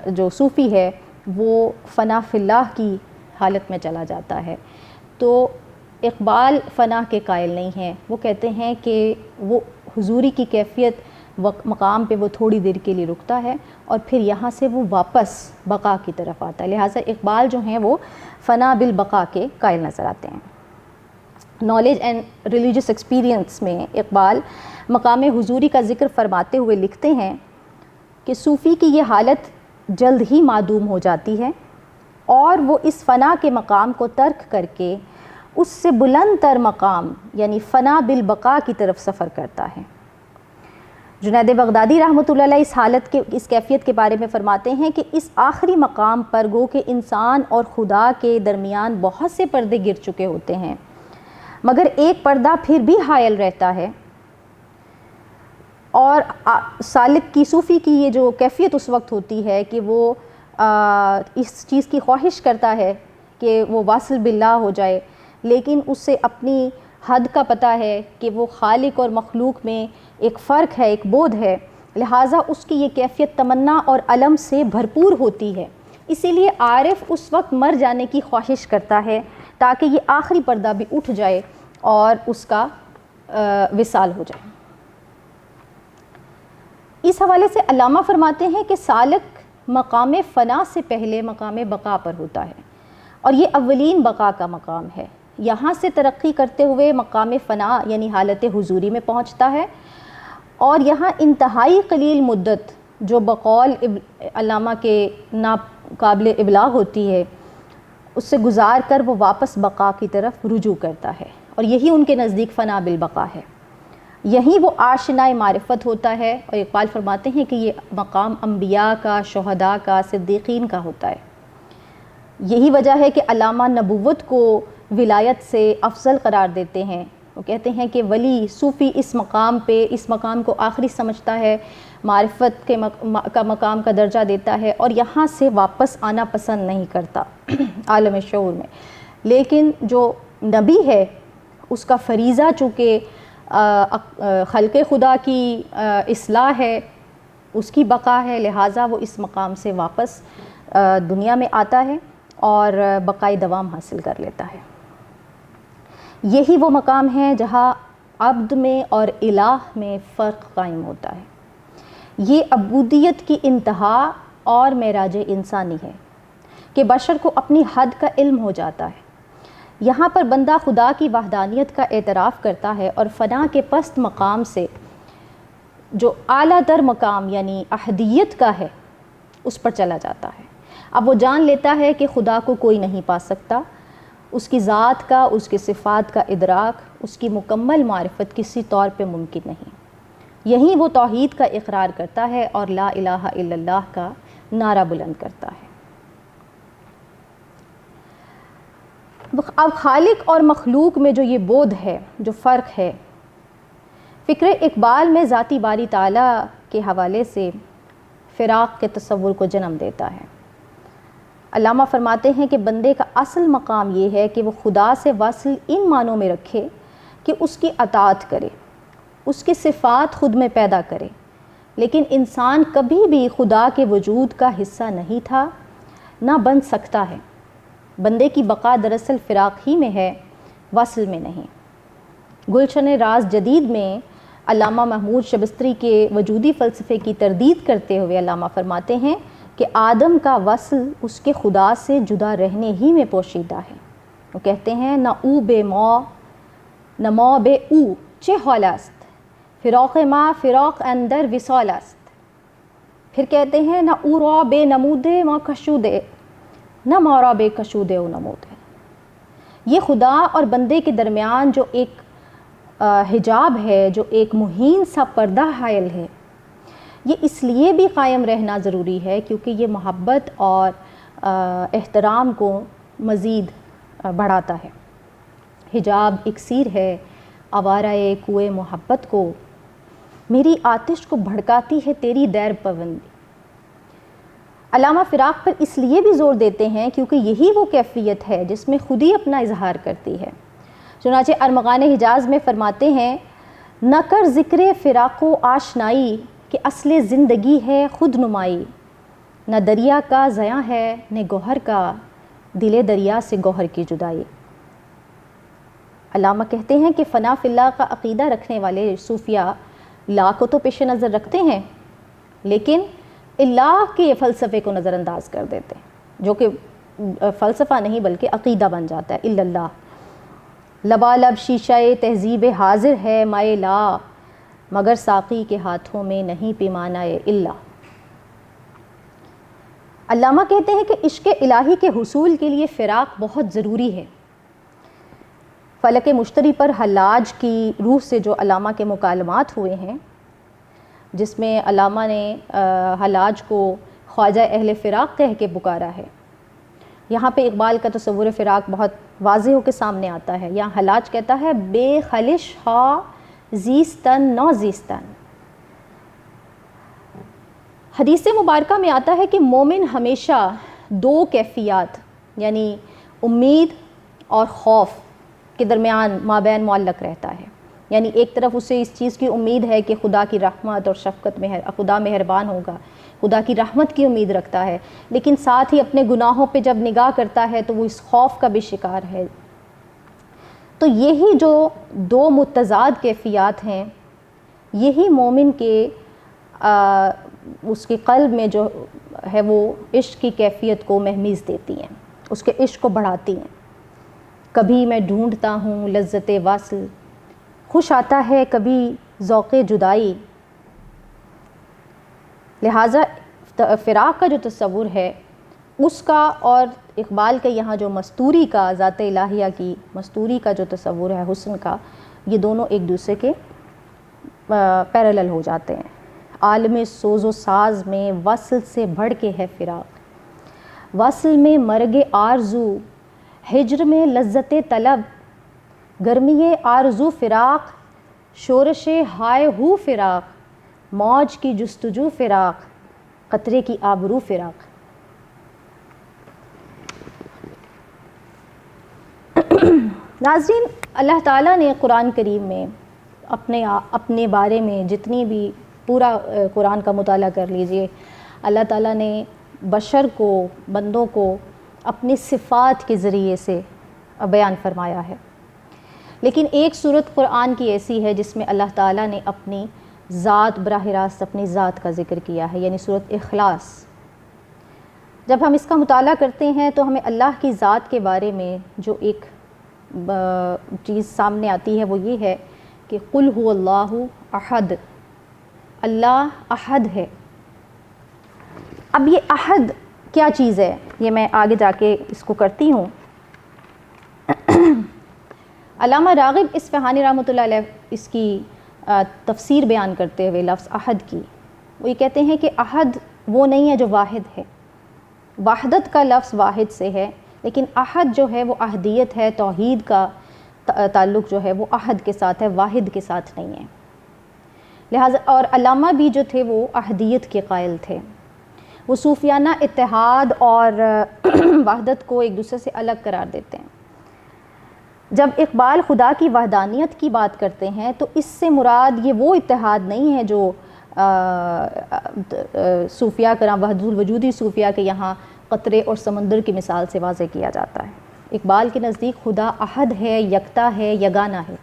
جو صوفی ہے وہ فنا فی اللہ کی حالت میں چلا جاتا ہے۔ تو اقبال فنا کے قائل نہیں ہیں، وہ کہتے ہیں کہ وہ حضوری کی کیفیت مقام پہ وہ تھوڑی دیر کے لیے رکتا ہے اور پھر یہاں سے وہ واپس بقا کی طرف آتا ہے، لہٰذا اقبال جو ہیں وہ فنا بالبقا کے قائل نظر آتے ہیں۔ نالج اینڈ ریلیجس ایکسپیرینس میں اقبال مقام حضوری کا ذکر فرماتے ہوئے لکھتے ہیں کہ صوفی کی یہ حالت جلد ہی معدوم ہو جاتی ہے اور وہ اس فنا کے مقام کو ترک کر کے اس سے بلند تر مقام یعنی فنا بالبقاء کی طرف سفر کرتا ہے۔ جنید بغدادی رحمۃ اللہ علیہ اس حالت کے اس کیفیت کے بارے میں فرماتے ہیں کہ اس آخری مقام پر گو کہ انسان اور خدا کے درمیان بہت سے پردے گر چکے ہوتے ہیں، مگر ایک پردہ پھر بھی حائل رہتا ہے، اور سالک کی صوفی کی یہ جو کیفیت اس وقت ہوتی ہے کہ وہ اس چیز کی خواہش کرتا ہے کہ وہ واصل باللہ ہو جائے، لیکن اس سے اپنی حد کا پتہ ہے کہ وہ خالق اور مخلوق میں ایک فرق ہے، ایک بعد ہے، لہٰذا اس کی یہ کیفیت تمنا اور علم سے بھرپور ہوتی ہے۔ اسی لیے عارف اس وقت مر جانے کی خواہش کرتا ہے تاکہ یہ آخری پردہ بھی اٹھ جائے اور اس کا وصال ہو جائے۔ اس حوالے سے علامہ فرماتے ہیں کہ سالک مقام فنا سے پہلے مقام بقا پر ہوتا ہے، اور یہ اولین بقا کا مقام ہے۔ یہاں سے ترقی کرتے ہوئے مقام فنا یعنی حالت حضوری میں پہنچتا ہے، اور یہاں انتہائی قلیل مدت جو بقول علامہ کے ناقابل ابلاغ ہوتی ہے اس سے گزار کر وہ واپس بقا کی طرف رجوع کرتا ہے، اور یہی ان کے نزدیک فنا بالبقا ہے، یہی وہ آشنائے معرفت ہوتا ہے۔ اور اقبال فرماتے ہیں کہ یہ مقام انبیاء کا، شہداء کا، صدیقین کا ہوتا ہے۔ یہی وجہ ہے کہ علامہ نبوت کو ولایت سے افضل قرار دیتے ہیں۔ وہ کہتے ہیں کہ ولی صوفی اس مقام کو آخری سمجھتا ہے، معرفت کا مقام کا درجہ دیتا ہے، اور یہاں سے واپس آنا پسند نہیں کرتا عالم شعور میں۔ لیکن جو نبی ہے اس کا فریضہ چونکہ خلق خدا کی اصلاح ہے، اس کی بقا ہے، لہٰذا وہ اس مقام سے واپس دنیا میں آتا ہے اور بقائے دوام حاصل کر لیتا ہے۔ یہی وہ مقام ہے جہاں عبد میں اور الہ میں فرق قائم ہوتا ہے۔ یہ عبودیت کی انتہا اور معراج انسانی ہے کہ بشر کو اپنی حد کا علم ہو جاتا ہے۔ یہاں پر بندہ خدا کی وحدانیت کا اعتراف کرتا ہے اور فنا کے پست مقام سے جو اعلیٰ تر مقام یعنی احدیت کا ہے اس پر چلا جاتا ہے۔ اب وہ جان لیتا ہے کہ خدا کو کوئی نہیں پا سکتا، اس کی ذات کا، اس کی صفات کا ادراک، اس کی مکمل معرفت کسی طور پہ ممکن نہیں۔ یہیں وہ توحید کا اقرار کرتا ہے اور لا الہ الا اللہ کا نعرہ بلند کرتا ہے۔ اب خالق اور مخلوق میں جو یہ بعد ہے، جو فرق ہے، فکر اقبال میں ذاتی باری تعالیٰ کے حوالے سے فراق کے تصور کو جنم دیتا ہے۔ علامہ فرماتے ہیں کہ بندے کا اصل مقام یہ ہے کہ وہ خدا سے وصل ان معنوں میں رکھے کہ اس کی اطاعت کرے، اس کی صفات خود میں پیدا کرے، لیکن انسان کبھی بھی خدا کے وجود کا حصہ نہیں تھا، نہ بن سکتا ہے۔ بندے کی بقا دراصل فراق ہی میں ہے، وصل میں نہیں۔ گلشن راز جدید میں علامہ محمود شبستری کے وجودی فلسفے کی تردید کرتے ہوئے علامہ فرماتے ہیں کہ آدم کا وصل اس کے خدا سے جدا رہنے ہی میں پوشیدہ ہے۔ وہ کہتے ہیں نہ او بے مو نہ مو بے او چہ حال است، فراق ما فراق اندر وصال است۔ پھر کہتے ہیں نہ او را بے نمودے ما کشودے نہ مارا بے کشودے و نمودے۔ یہ خدا اور بندے کے درمیان جو ایک حجاب ہے، جو ایک مہین سا پردہ حائل ہے، یہ اس لیے بھی قائم رہنا ضروری ہے کیونکہ یہ محبت اور احترام کو مزید بڑھاتا ہے۔ حجاب اکسیر ہے آوارہ کوئے محبت کو، میری آتش کو بھڑکاتی ہے تیری دیر پابندی۔ علامہ فراق پر اس لیے بھی زور دیتے ہیں کیونکہ یہی وہ کیفیت ہے جس میں خود ہی اپنا اظہار کرتی ہے۔ چنانچہ ارمغان حجاز میں فرماتے ہیں نہ کر ذکر فراق و آشنائی کہ اصل زندگی ہے خود نمائی، نہ دریا کا زیاں ہے نہ گوہر کا، دل دریا سے گوہر کی جدائی۔ علامہ کہتے ہیں کہ فنا فی اللہ کا عقیدہ رکھنے والے صوفیہ لا کو تو پیش نظر رکھتے ہیں لیکن اللہ کے فلسفے کو نظر انداز کر دیتے ہیں، جو کہ فلسفہ نہیں بلکہ عقیدہ بن جاتا ہے۔ اللہ لبالب شیشہ تہذیب حاضر ہے مائے لا، مگر ساقی کے ہاتھوں میں نہیں پیمانہ الا۔ علامہ کہتے ہیں کہ عشق الہی کے حصول کے لیے فراق بہت ضروری ہے۔ فلک مشتری پر حلاج کی روح سے جو علامہ کے مکالمات ہوئے ہیں، جس میں علامہ نے حلاج کو خواجہ اہل فراق کہہ کے پکارا ہے، یہاں پہ اقبال کا تصور فراق بہت واضح ہو کے سامنے آتا ہے۔ یہاں حلاج کہتا ہے بے خلش ہا زیستن نو زیستن۔ حدیث مبارکہ میں آتا ہے کہ مومن ہمیشہ دو کیفیات یعنی امید اور خوف کے درمیان مابین معلق رہتا ہے۔ یعنی ایک طرف اسے اس چیز کی امید ہے کہ خدا کی رحمت اور شفقت میں خدا مہربان ہوگا، خدا کی رحمت کی امید رکھتا ہے، لیکن ساتھ ہی اپنے گناہوں پہ جب نگاہ کرتا ہے تو وہ اس خوف کا بھی شکار ہے۔ تو یہی جو دو متضاد کیفیات ہیں، یہی مومن کے اس کے قلب میں جو ہے وہ عشق کی کیفیت کو مہمیز دیتی ہیں، اس کے عشق کو بڑھاتی ہیں۔ کبھی میں ڈھونڈتا ہوں لذت واصل، خوش آتا ہے کبھی ذوق جدائی۔ لہٰذا فراق کا جو تصور ہے اس کا اور اقبال کے یہاں جو مستوری کا، ذات الہیہ کی مستوری کا جو تصور ہے حسن کا، یہ دونوں ایک دوسرے کے پیرالل ہو جاتے ہیں۔ عالم سوز و ساز میں وصل سے بڑھ کے ہے فراق، وصل میں مرگ آرزو، ہجر میں لذت طلب، گرمی آرزو فراق، شورش ہائے ہو فراق، موج کی جستجو فراق، قطرے کی آبرو فراق۔ ناظرین، اللہ تعالیٰ نے قرآن کریم میں اپنے بارے میں جتنی بھی پورا قرآن کا مطالعہ کر لیجئے، اللہ تعالیٰ نے بشر کو، بندوں کو اپنی صفات کے ذریعے سے بیان فرمایا ہے۔ لیکن ایک صورت قرآن کی ایسی ہے جس میں اللہ تعالیٰ نے اپنی ذات براہ راست اپنی ذات کا ذکر کیا ہے، یعنی صورت اخلاص۔ جب ہم اس کا مطالعہ کرتے ہیں تو ہمیں اللہ کی ذات کے بارے میں جو ایک چیز سامنے آتی ہے وہ یہ ہے کہ قل هو اللہ احد، اللہ احد ہے۔ اب یہ احد کیا چیز ہے، یہ میں آگے جا کے اس کو کرتی ہوں۔ علامہ راغب اصفہانی رحمۃ اللہ علیہ اس کی تفسیر بیان کرتے ہوئے لفظ احد کی، وہ یہ کہتے ہیں کہ احد وہ نہیں ہے جو واحد ہے، وحدت کا لفظ واحد سے ہے، لیکن احد جو ہے وہ احدیت ہے، توحید کا تعلق جو ہے وہ احد کے ساتھ ہے، واحد کے ساتھ نہیں ہے۔ لہٰذا اور علامہ بھی جو تھے وہ احدیت کے قائل تھے، وہ صوفیانہ اتحاد اور وحدت کو ایک دوسرے سے الگ قرار دیتے ہیں۔ جب اقبال خدا کی وحدانیت کی بات کرتے ہیں تو اس سے مراد یہ وہ اتحاد نہیں ہے جو صوفیہ کرام وحدت الوجودی صوفیہ کے یہاں قطرے اور سمندر کی مثال سے واضح کیا جاتا ہے۔ اقبال کے نزدیک خدا احد ہے، یکتا ہے، یگانہ ہے،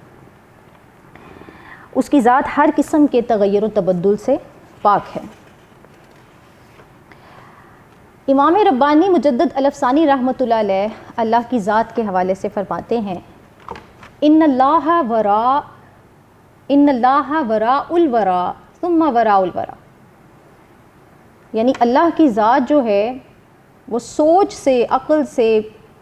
اس کی ذات ہر قسم کے تغیر و تبدل سے پاک ہے۔ امام ربانی مجدد الافسانی رحمۃ اللہ علیہ اللہ کی ذات کے حوالے سے فرماتے ہیں ان اللہ وراء الورا ثم وراء الورا، یعنی اللہ کی ذات جو ہے وہ سوچ سے، عقل سے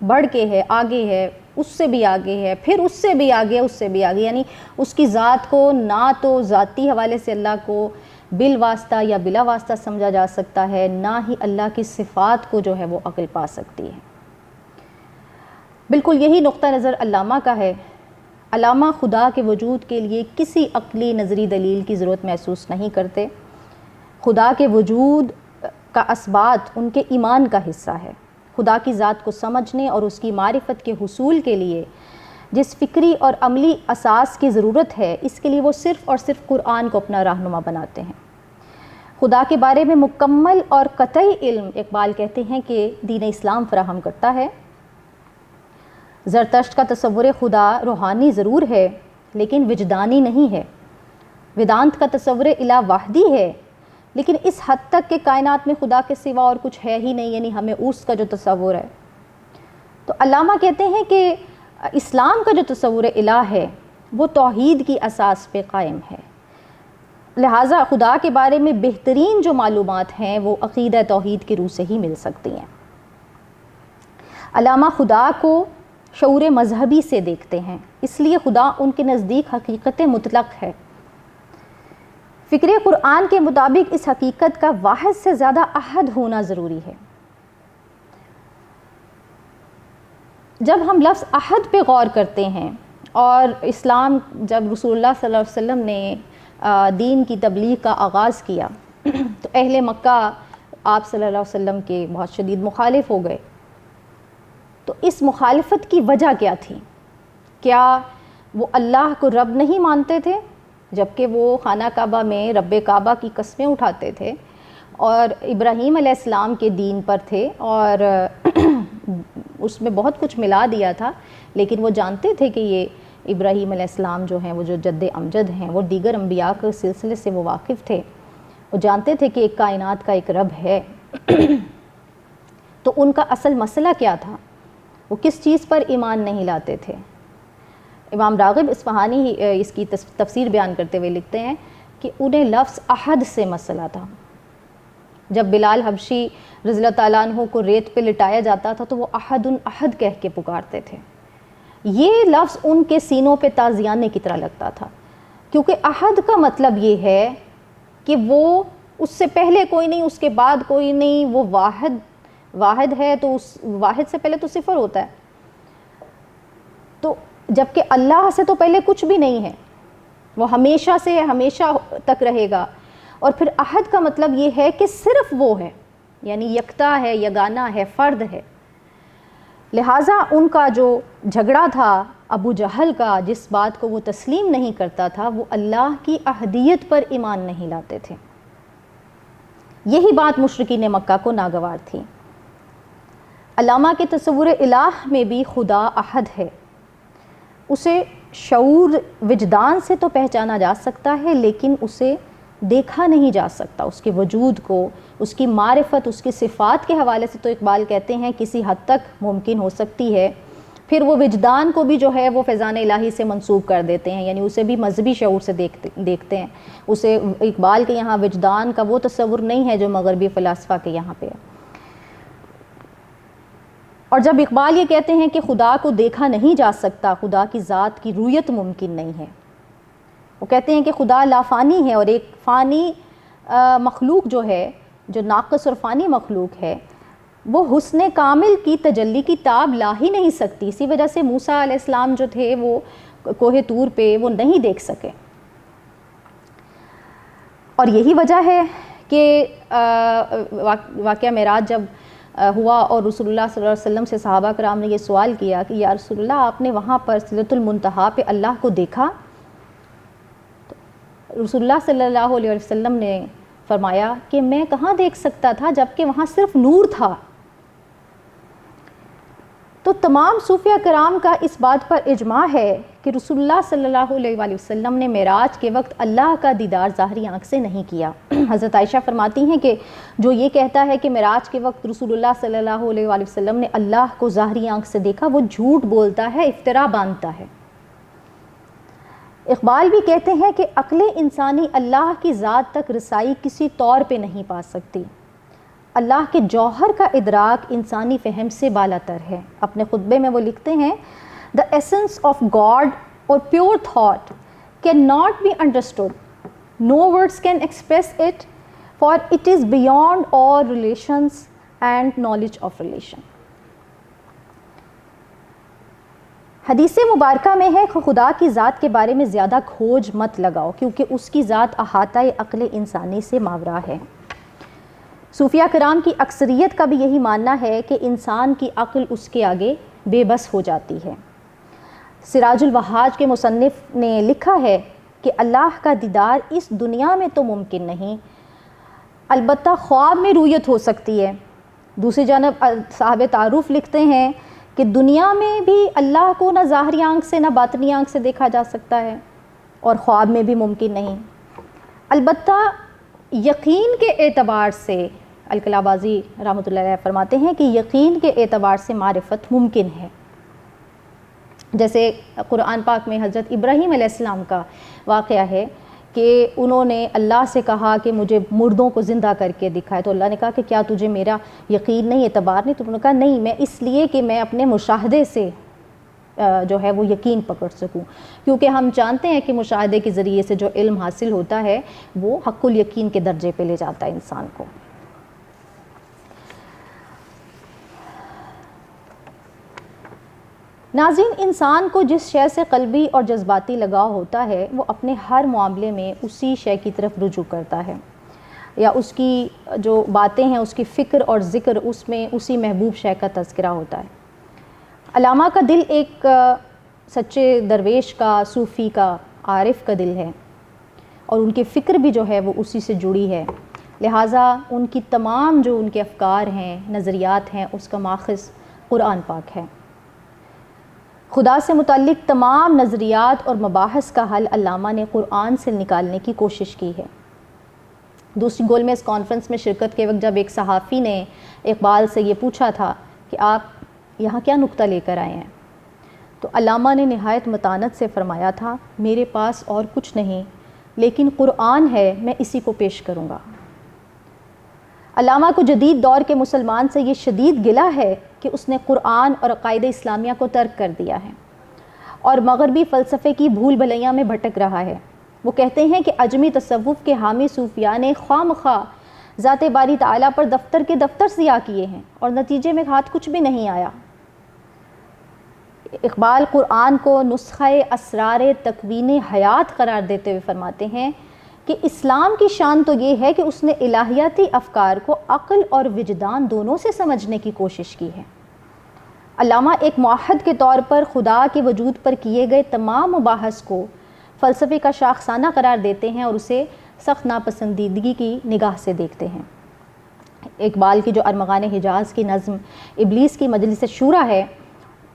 بڑھ کے ہے، آگے ہے، اس سے بھی آگے ہے، پھر اس سے بھی آگے، اس سے بھی آگے، یعنی اس کی ذات کو نہ تو ذاتی حوالے سے اللہ کو بالواسطہ یا بلا واسطہ سمجھا جا سکتا ہے، نہ ہی اللہ کی صفات کو جو ہے وہ عقل پا سکتی ہے۔ بالکل یہی نقطہ نظر علامہ کا ہے۔ علامہ خدا کے وجود کے لیے کسی عقلی نظری دلیل کی ضرورت محسوس نہیں کرتے۔ خدا کے وجود کا اثبات ان کے ایمان کا حصہ ہے۔ خدا کی ذات کو سمجھنے اور اس کی معرفت کے حصول کے لیے جس فکری اور عملی اساس کی ضرورت ہے، اس کے لیے وہ صرف اور صرف قرآن کو اپنا رہنما بناتے ہیں۔ خدا کے بارے میں مکمل اور قطعی علم اقبال کہتے ہیں کہ دین اسلام فراہم کرتا ہے۔ زرتشت کا تصور خدا روحانی ضرور ہے لیکن وجدانی نہیں ہے۔ ویدانت کا تصور الہ واحدی ہے لیکن اس حد تک کہ کائنات میں خدا کے سوا اور کچھ ہے ہی نہیں، یعنی ہمیں اس کا جو تصور ہے۔ تو علامہ کہتے ہیں کہ اسلام کا جو تصور الہ ہے وہ توحید کی اساس پہ قائم ہے، لہٰذا خدا کے بارے میں بہترین جو معلومات ہیں وہ عقیدہ توحید کی روح سے ہی مل سکتی ہیں۔ علامہ خدا کو شعور مذہبی سے دیکھتے ہیں، اس لیے خدا ان کے نزدیک حقیقت مطلق ہے۔ فکر قرآن کے مطابق اس حقیقت کا واحد سے زیادہ احد ہونا ضروری ہے۔ جب ہم لفظ احد پہ غور کرتے ہیں، اور اسلام جب رسول اللہ صلی اللہ علیہ وسلم نے دین کی تبلیغ کا آغاز کیا تو اہل مکہ آپ صلی اللہ علیہ وسلم کے بہت شدید مخالف ہو گئے۔ تو اس مخالفت کی وجہ کیا تھی؟ کیا وہ اللہ کو رب نہیں مانتے تھے جبکہ وہ خانہ کعبہ میں رب کعبہ کی قسمیں اٹھاتے تھے اور ابراہیم علیہ السلام کے دین پر تھے اور اس میں بہت کچھ ملا دیا تھا، لیکن وہ جانتے تھے کہ یہ ابراہیم علیہ السلام جو ہیں وہ جو جد امجد ہیں، وہ دیگر انبیاء کے سلسلے سے وہ واقف تھے، وہ جانتے تھے کہ ایک کائنات کا ایک رب ہے۔ تو ان کا اصل مسئلہ کیا تھا؟ وہ کس چیز پر ایمان نہیں لاتے تھے؟ امام راغب اصفہانی اس کی تفسیر بیان کرتے ہوئے لکھتے ہیں کہ انہیں لفظ احد سے مسئلہ تھا۔ جب بلال حبشی رضی اللہ تعالیٰ عنہ کو ریت پہ لٹایا جاتا تھا تو وہ احد احد کہہ کے پکارتے تھے۔ یہ لفظ ان کے سینوں پہ تازیانے کی طرح لگتا تھا، کیونکہ احد کا مطلب یہ ہے کہ وہ اس سے پہلے کوئی نہیں، اس کے بعد کوئی نہیں، وہ واحد ہے، تو اس واحد سے پہلے تو صفر ہوتا ہے، تو جبکہ اللہ سے تو پہلے کچھ بھی نہیں ہے، وہ ہمیشہ سے ہمیشہ تک رہے گا۔ اور پھر احد کا مطلب یہ ہے کہ صرف وہ ہے، یعنی یکتا ہے، یگانہ ہے، فرد ہے۔ لہٰذا ان کا جو جھگڑا تھا ابو جہل کا، جس بات کو وہ تسلیم نہیں کرتا تھا، وہ اللہ کی احدیت پر ایمان نہیں لاتے تھے۔ یہی بات مشرکین مکہ کو ناگوار تھی۔ علامہ کے تصور الہ میں بھی خدا احد ہے، اسے شعور وجدان سے تو پہچانا جا سکتا ہے لیکن اسے دیکھا نہیں جا سکتا۔ اس کے وجود کو، اس کی معرفت، اس کی صفات کے حوالے سے تو اقبال کہتے ہیں کسی حد تک ممکن ہو سکتی ہے، پھر وہ وجدان کو بھی جو ہے وہ فیضان الہی سے منسوب کر دیتے ہیں، یعنی اسے بھی مذہبی شعور سے دیکھتے ہیں۔ اسے اقبال کے یہاں وجدان کا وہ تصور نہیں ہے جو مغربی فلاسفہ کے یہاں پہ ہے۔ اور جب اقبال یہ کہتے ہیں کہ خدا کو دیکھا نہیں جا سکتا، خدا کی ذات کی رویت ممکن نہیں ہے، وہ کہتے ہیں کہ خدا لافانی ہے، اور ایک فانی مخلوق جو ہے، جو ناقص اور فانی مخلوق ہے، وہ حسن کامل کی تجلی کی تاب لا ہی نہیں سکتی۔ اسی وجہ سے موسیٰ علیہ السلام جو تھے وہ کوہ طور پہ وہ نہیں دیکھ سکے، اور یہی وجہ ہے کہ واقعہ معراج جب ہوا اور رسول اللہ صلی اللہ علیہ وسلم سے صحابہ کرام نے یہ سوال کیا کہ یا رسول اللہ آپ نے وہاں پر سدرۃ المنتہا پہ اللہ کو دیکھا؟ رسول اللہ صلی اللہ علیہ وسلم نے فرمایا کہ میں کہاں دیکھ سکتا تھا جبکہ وہاں صرف نور تھا۔ تو تمام صوفیہ کرام کا اس بات پر اجماع ہے کہ رسول اللہ صلی اللہ علیہ وآلہ وسلم نے معراج کے وقت اللہ کا دیدار ظاہری آنکھ سے نہیں کیا۔ حضرت عائشہ فرماتی ہیں کہ جو یہ کہتا ہے کہ معراج کے وقت رسول اللہ صلی اللہ علیہ وآلہ وسلم نے اللہ کو ظاہری آنکھ سے دیکھا، وہ جھوٹ بولتا ہے، افترا باندھتا ہے۔ اقبال بھی کہتے ہیں کہ عقل انسانی اللہ کی ذات تک رسائی کسی طور پہ نہیں پا سکتی۔ اللہ کے جوہر کا ادراک انسانی فہم سے بالاتر ہے۔ اپنے خطبے میں وہ لکھتے ہیں The essence of God or pure thought cannot be understood. No words can express it, for it is beyond all relations and knowledge of relation. حدیث مبارکہ میں ہے کہ خدا کی ذات کے بارے میں زیادہ کھوج مت لگاؤ کیونکہ اس کی ذات احاطہ عقل انسانی سے ماورا ہے۔ صوفیہ کرام کی اکثریت کا بھی یہی ماننا ہے کہ انسان کی عقل اس کے آگے بے بس ہو جاتی ہے۔ سراج الوہاج کے مصنف نے لکھا ہے کہ اللہ کا دیدار اس دنیا میں تو ممکن نہیں، البتہ خواب میں رویت ہو سکتی ہے۔ دوسری جانب صاحب تعارف لکھتے ہیں کہ دنیا میں بھی اللہ کو نہ ظاہری آنکھ سے نہ باطنی آنکھ سے دیکھا جا سکتا ہے، اور خواب میں بھی ممکن نہیں۔ البتہ یقین کے اعتبار سے الکلابازی رحمۃ اللہ علیہ فرماتے ہیں کہ یقین کے اعتبار سے معرفت ممکن ہے۔ جیسے قرآن پاک میں حضرت ابراہیم علیہ السلام کا واقعہ ہے کہ انہوں نے اللہ سے کہا کہ مجھے مردوں کو زندہ کر کے دکھائے، تو اللہ نے کہا کہ کیا تجھے میرا یقین نہیں، اعتبار نہیں؟ تو انہوں نے کہا نہیں، میں اس لیے کہ میں اپنے مشاہدے سے جو ہے وہ یقین پکڑ سکوں، کیونکہ ہم جانتے ہیں کہ مشاہدے کے ذریعے سے جو علم حاصل ہوتا ہے وہ حق الیقین کے درجے پہ لے جاتا ہے انسان کو۔ ناظرین، انسان کو جس شے سے قلبی اور جذباتی لگاؤ ہوتا ہے وہ اپنے ہر معاملے میں اسی شے کی طرف رجوع کرتا ہے، یا اس کی جو باتیں ہیں، اس کی فکر اور ذکر اس میں اسی محبوب شے کا تذکرہ ہوتا ہے۔ علامہ کا دل ایک سچے درویش کا، صوفی کا، عارف کا دل ہے، اور ان کی فکر بھی جو ہے وہ اسی سے جڑی ہے، لہٰذا ان کی تمام جو ان کے افکار ہیں، نظریات ہیں، اس کا ماخذ قرآن پاک ہے۔ خدا سے متعلق تمام نظریات اور مباحث کا حل علامہ نے قرآن سے نکالنے کی کوشش کی ہے۔ دوسری گول میز کانفرنس میں شرکت کے وقت جب ایک صحافی نے اقبال سے یہ پوچھا تھا کہ آپ یہاں کیا نکتہ لے کر آئے ہیں، تو علامہ نے نہایت متانت سے فرمایا تھا، میرے پاس اور کچھ نہیں لیکن قرآن ہے، میں اسی کو پیش کروں گا۔ علامہ کو جدید دور کے مسلمان سے یہ شدید گلہ ہے کہ اس نے قرآن اور عقائد اسلامیہ کو ترک کر دیا ہے اور مغربی فلسفے کی بھول بھلیاں میں بھٹک رہا ہے۔ وہ کہتے ہیں کہ عجمی تصوف کے حامی صوفیاء نے خواہ مخواہ ذات باری تعالیٰ پر دفتر کے دفتر سیاہ کیے ہیں اور نتیجے میں ہاتھ کچھ بھی نہیں آیا۔ اقبال قرآن کو نسخہ اسرار تکوین حیات قرار دیتے ہوئے فرماتے ہیں کہ اسلام کی شان تو یہ ہے کہ اس نے الہیاتی افکار کو عقل اور وجدان دونوں سے سمجھنے کی کوشش کی ہے۔ علامہ ایک موحد کے طور پر خدا کے وجود پر کیے گئے تمام مباحث کو فلسفے کا شاخسانہ قرار دیتے ہیں اور اسے سخت ناپسندیدگی کی نگاہ سے دیکھتے ہیں۔ اقبال کی جو ارمغان حجاز کی نظم ابلیس کی مجلس شورا ہے،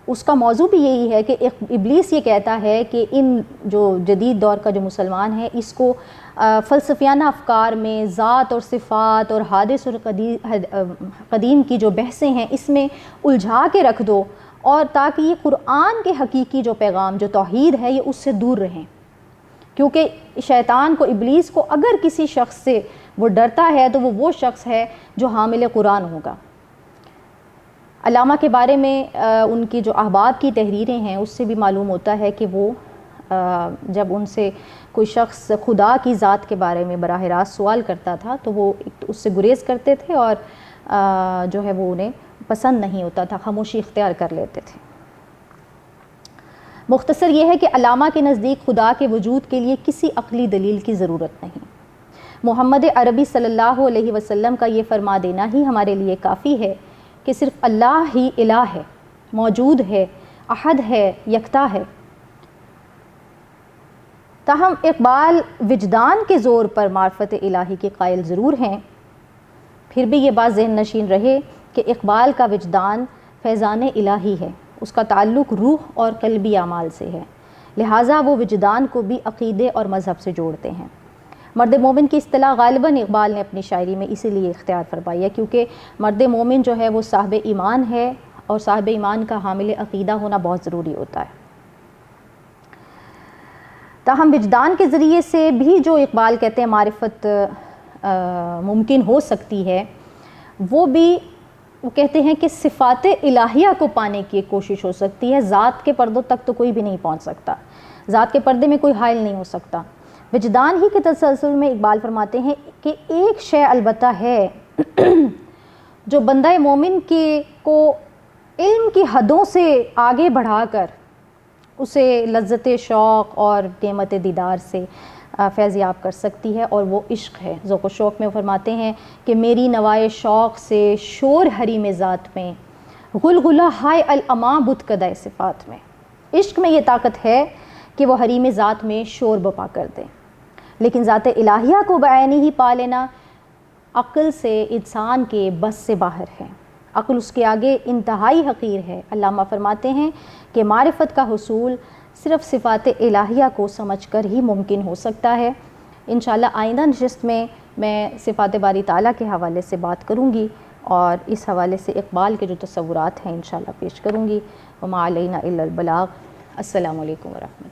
اس کا موضوع بھی یہی ہے کہ ابلیس یہ کہتا ہے کہ ان جو جدید دور کا جو مسلمان ہے، اس کو فلسفیانہ افکار میں ذات اور صفات اور حادث اور قدیم کی جو بحثیں ہیں اس میں الجھا کے رکھ دو، اور تاکہ یہ قرآن کے حقیقی جو پیغام جو توحید ہے یہ اس سے دور رہیں، کیونکہ شیطان کو، ابلیس کو اگر کسی شخص سے وہ ڈرتا ہے تو وہ شخص ہے جو حامل قرآن ہوگا۔ علامہ کے بارے میں ان کی جو احباب کی تحریریں ہیں اس سے بھی معلوم ہوتا ہے کہ وہ جب ان سے کوئی شخص خدا کی ذات کے بارے میں براہ راست سوال کرتا تھا تو وہ اس سے گریز کرتے تھے اور جو ہے وہ انہیں پسند نہیں ہوتا تھا، خاموشی اختیار کر لیتے تھے۔ مختصر یہ ہے کہ علامہ کے نزدیک خدا کے وجود کے لیے کسی عقلی دلیل کی ضرورت نہیں۔ محمد عربی صلی اللہ علیہ وسلم کا یہ فرما دینا ہی ہمارے لیے کافی ہے کہ صرف اللہ ہی الہ ہے، موجود ہے، احد ہے، یکتا ہے۔ تاہم اقبال وجدان کے زور پر معرفت الہی کے قائل ضرور ہیں، پھر بھی یہ بات ذہن نشین رہے کہ اقبال کا وجدان فیضان الہی ہے، اس کا تعلق روح اور قلبی اعمال سے ہے، لہٰذا وہ وجدان کو بھی عقیدے اور مذہب سے جوڑتے ہیں۔ مرد مومن کی اصطلاح غالباً اقبال نے اپنی شاعری میں اسی لیے اختیار فرمائی ہے کیونکہ مرد مومن جو ہے وہ صاحب ایمان ہے، اور صاحب ایمان کا حامل عقیدہ ہونا بہت ضروری ہوتا ہے۔ تاہم وجدان کے ذریعے سے بھی جو اقبال کہتے ہیں معرفت ممکن ہو سکتی ہے، وہ کہتے ہیں کہ صفات الہیہ کو پانے کی کوشش ہو سکتی ہے، ذات کے پردوں تک تو کوئی بھی نہیں پہنچ سکتا، ذات کے پردے میں کوئی حائل نہیں ہو سکتا۔ وجدان ہی کے تسلسل میں اقبال فرماتے ہیں کہ ایک شے البتہ ہے جو بندہ مومن کو علم کی حدوں سے آگے بڑھا کر اسے لذت شوق اور نعمت دیدار سے فیضیاب کر سکتی ہے، اور وہ عشق ہے۔ ذوق و شوق میں فرماتے ہیں کہ میری نوائے شوق سے شور حریم ذات میں، غلغلہ ہائے الاما بت کدہ صفات میں۔ عشق میں یہ طاقت ہے کہ وہ حریم ذات میں شور بپا کر دے، لیکن ذات الہیہ کو بعینی ہی پا لینا عقل سے، انسان کے بس سے باہر ہے، عقل اس کے آگے انتہائی حقیر ہے۔ علامہ فرماتے ہیں کہ معرفت کا حصول صرف صفات الہیہ کو سمجھ کر ہی ممکن ہو سکتا ہے۔ انشاءاللہ آئندہ نشست میں صفات باری تعالیٰ کے حوالے سے بات کروں گی اور اس حوالے سے اقبال کے جو تصورات ہیں انشاءاللہ پیش کروں گی۔ وما علینا الا البلاغ۔ السلام علیکم ورحمۃ اللہ۔